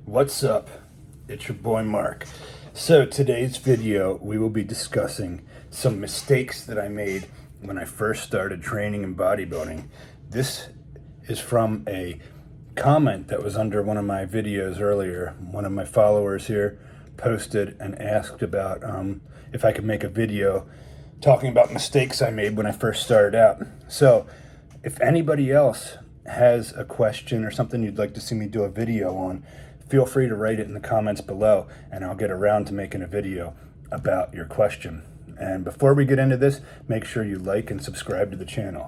What's up? It's your boy Mark. So today's video we will be discussing some mistakes that I made when I first started training in bodybuilding. This is from a comment that was under one of my videos earlier. One of my followers here posted and asked about if I could make a video talking about mistakes I made when I first started out. So if anybody else has a question or something you'd like to see me do a video on, feel free to write it in the comments below and I'll get around to making a video about your question. And before we get into this, make sure you like and subscribe to the channel.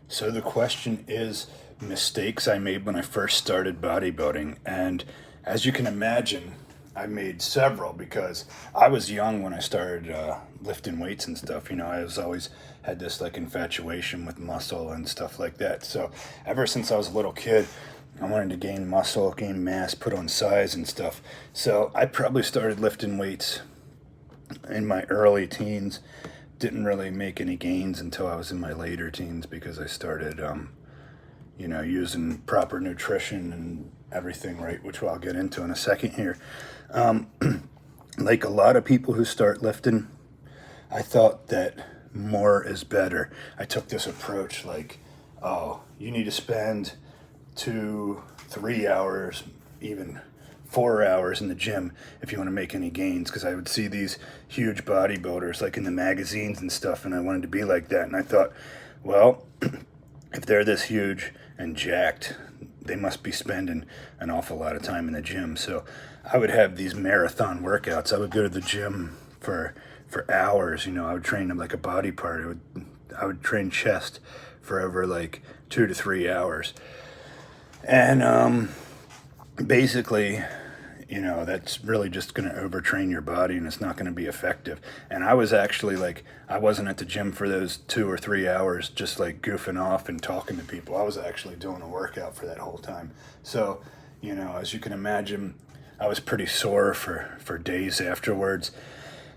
So the question is mistakes I made when I first started bodybuilding. And as you can imagine, I made several because I was young when I started lifting weights and stuff. You know, I was always had this like infatuation with muscle and stuff like that. So ever since I was a little kid, I wanted to gain muscle, gain mass, put on size and stuff. So I probably started lifting weights in my early teens. Didn't really make any gains until I was in my later teens because I started, using proper nutrition and everything, right, which I'll get into in a second here. Like a lot of people who start lifting, I thought that more is better. I took this approach like, oh, you need to spend 2-3 hours, even 4 hours in the gym if you want to make any gains, because I would see these huge bodybuilders like in the magazines and stuff, and I wanted to be like that. And I thought, well, if they're this huge and jacked, they must be spending an awful lot of time in the gym. So I would have these marathon workouts. I would go to the gym for hours. You know, I would train them like a body part. I would train chest for over like 2 to 3 hours. And basically, you know, that's really just going to overtrain your body and it's not going to be effective. And I was actually like, I wasn't at the gym for those 2 or 3 hours just like goofing off and talking to people. I was actually doing a workout for that whole time. So, you know, as you can imagine, I was pretty sore for days afterwards.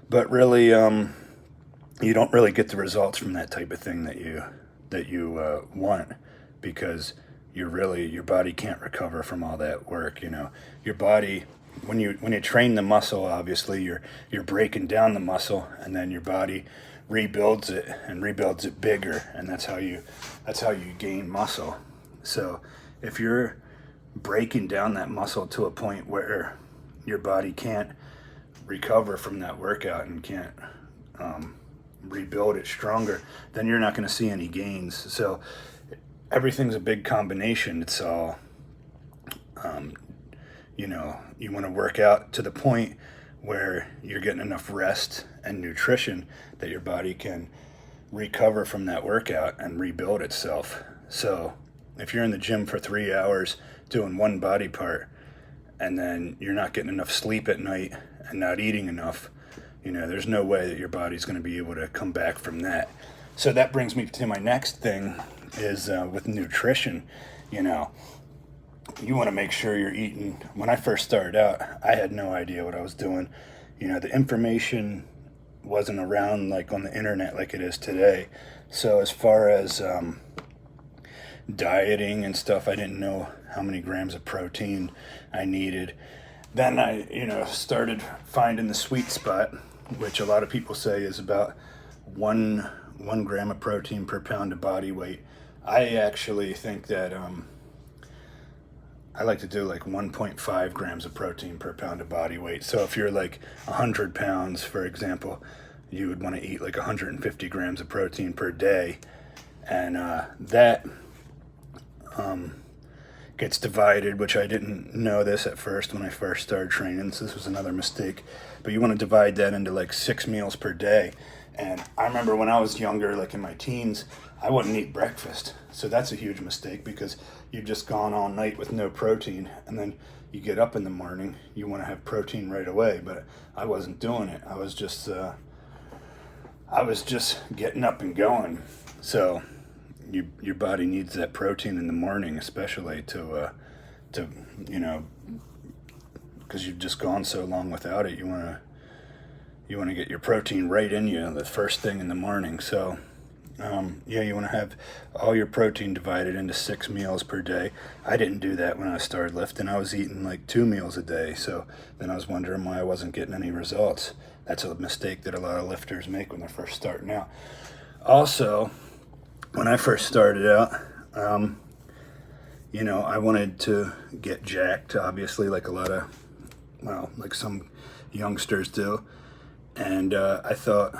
But really, you don't really get the results from that type of thing that you want, because your body can't recover from all that work. You know, your body, when you train the muscle, obviously you're breaking down the muscle, and then your body rebuilds it bigger, and that's how you gain muscle. So if you're breaking down that muscle to a point where your body can't recover from that workout and can't rebuild it stronger, then you're not going to see any gains. So everything's a big combination. It's all, you want to work out to the point where you're getting enough rest and nutrition that your body can recover from that workout and rebuild itself. So if you're in the gym for 3 hours doing one body part, and then you're not getting enough sleep at night and not eating enough, you know, there's no way that your body's going to be able to come back from that. So that brings me to my next thing is with nutrition. You know, you want to make sure you're eating. When I first started out, I had no idea what I was doing. You know, the information wasn't around like on the internet like it is today. So as far as dieting and stuff, I didn't know how many grams of protein I needed. Then I, started finding the sweet spot, which a lot of people say is about one gram of protein per pound of body weight. I actually think that I like to do like 1.5 grams of protein per pound of body weight. So if you're like 100 pounds, for example, you would want to eat like 150 grams of protein per day. And that gets divided, which I didn't know this at first when I first started training, so this was another mistake. But you want to divide that into like 6 meals per day. And I remember when I was younger, like in my teens, I wouldn't eat breakfast. So that's a huge mistake, because you've just gone all night with no protein, and then you get up in the morning, you want to have protein right away. But I wasn't doing it. I was just getting up and going. So your body needs that protein in the morning, especially to because you've just gone so long without it. You want to get your protein right in you the first thing in the morning. So Yeah, you want to have all your protein divided into 6 meals per day. I didn't do that when I started lifting. I was eating like 2 meals a day. So then I was wondering why I wasn't getting any results. That's a mistake that a lot of lifters make when they're first starting out. Also, when I first started out, I wanted to get jacked, obviously, like a lot of, well, like some youngsters do. And I thought,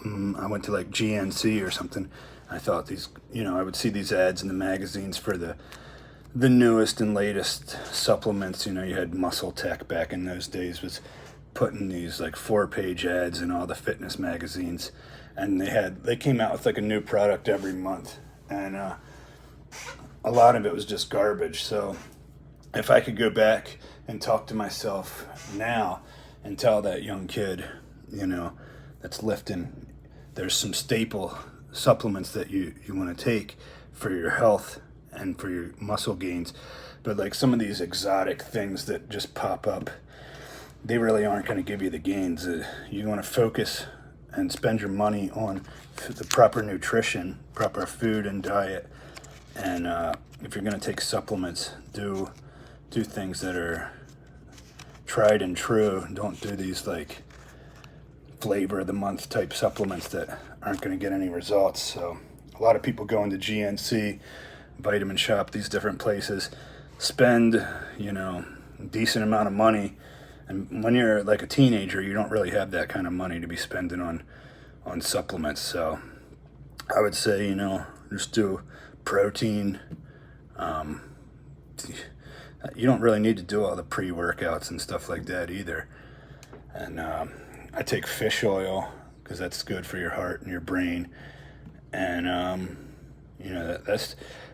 I went to like GNC or something. I thought these, I would see these ads in the magazines for the newest and latest supplements. You had Muscle Tech back in those days was putting these like 4-page ads in all the fitness magazines, and they came out with like a new product every month, and a lot of it was just garbage. So if I could go back and talk to myself now and tell that young kid, that's lifting, there's some staple supplements that you want to take for your health and for your muscle gains. But like some of these exotic things that just pop up, they really aren't going to give you the gains. You want to focus and spend your money on the proper nutrition, proper food and diet. And if you're going to take supplements, do things that are tried and true. Don't do these like flavor of the month type supplements that aren't going to get any results. So a lot of people go into GNC, Vitamin Shop, these different places, spend a decent amount of money, and when you're like a teenager, you don't really have that kind of money to be spending on supplements. So I would say just do protein. You don't really need to do all the pre-workouts and stuff like that either. And I take fish oil because that's good for your heart and your brain. And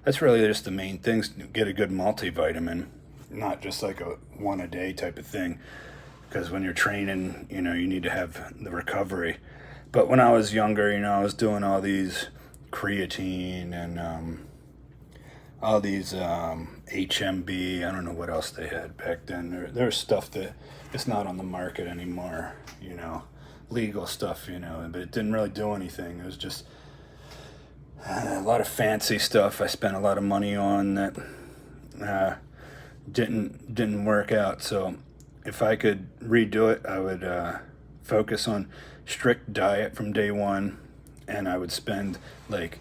that's really just the main things. Get a good multivitamin, not just like a one a day type of thing. Because when you're training, you need to have the recovery. But when I was younger, I was doing all these creatine and all these HMB. I don't know what else they had back then. There's stuff that it's not on the market anymore, legal stuff, but it didn't really do anything. It was just a lot of fancy stuff I spent a lot of money on that didn't work out. So if I could redo it, I would focus on strict diet from day one, and I would spend like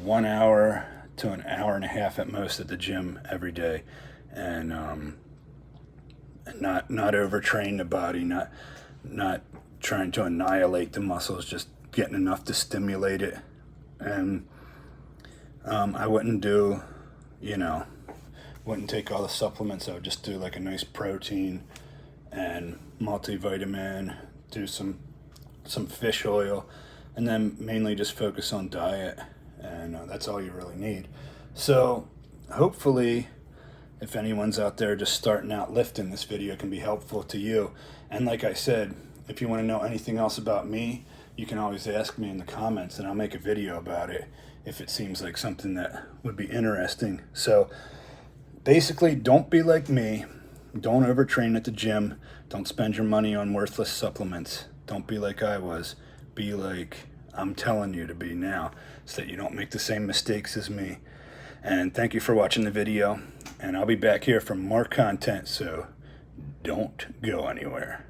1 hour to an hour and a half at most at the gym every day, and not overtrain the body, not trying to annihilate the muscles, just getting enough to stimulate it. And I wouldn't do, wouldn't take all the supplements. I would just do like a nice protein and multivitamin, do some fish oil, and then mainly just focus on diet. And that's all you really need. So hopefully, if anyone's out there just starting out lifting, this video can be helpful to you. And like I said, if you want to know anything else about me, you can always ask me in the comments, and I'll make a video about it if it seems like something that would be interesting. So basically, don't be like me. Don't overtrain at the gym. Don't spend your money on worthless supplements. Don't be like I was. Be like I'm telling you to be now, so that you don't make the same mistakes as me. And thank you for watching the video, and I'll be back here for more content, so don't go anywhere.